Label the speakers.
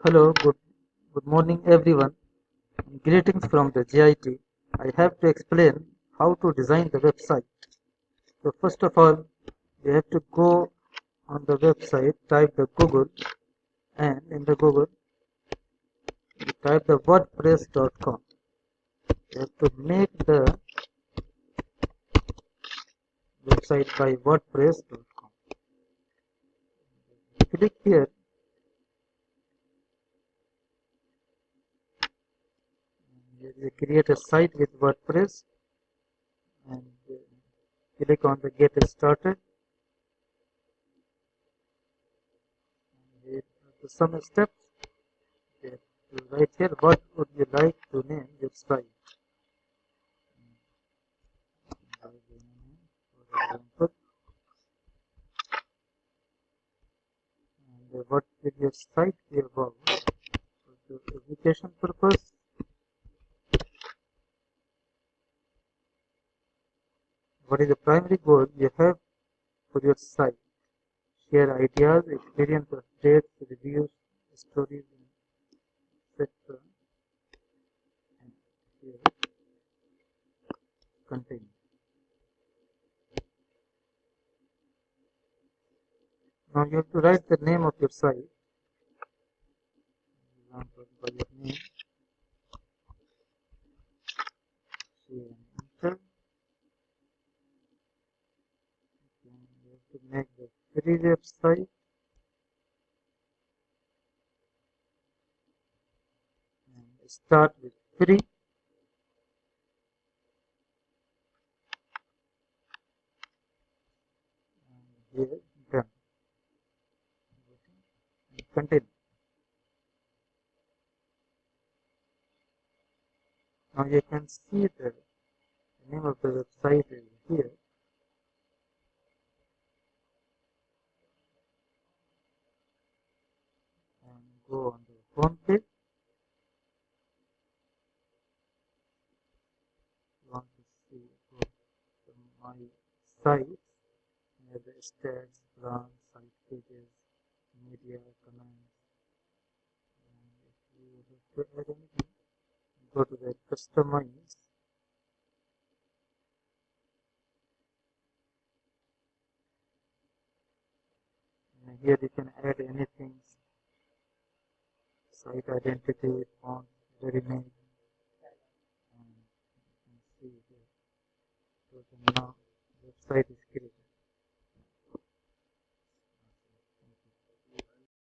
Speaker 1: Hello, good morning everyone. Greetings from the GIT. I have to explain how to design the website. So first of all, you have to go on the website, type the Google, and in the Google, you type the wordpress.com. You have to make the website by wordpress.com. Click here, you create a site with WordPress and click on the get started. Here are some steps. You have to write here what would you like to name your site. For example, and what will your site be about? For the education purpose, what is the primary goal you have for your site? Share ideas, experience, updates, reviews, stories, etc. And here, continue. Now you have to write the name of your site. For example, by your name, share and enter. And you have to make the free website and start with free. And here, done. And continue. Now you can see the name of the website is here, and go on the home page. You want to see go to my sites, near the stats, brands, site pages, media, comments, and if you have to add anything, go to the customize. And here you can add anything, site identity, font, the image, and you can see here. So now website is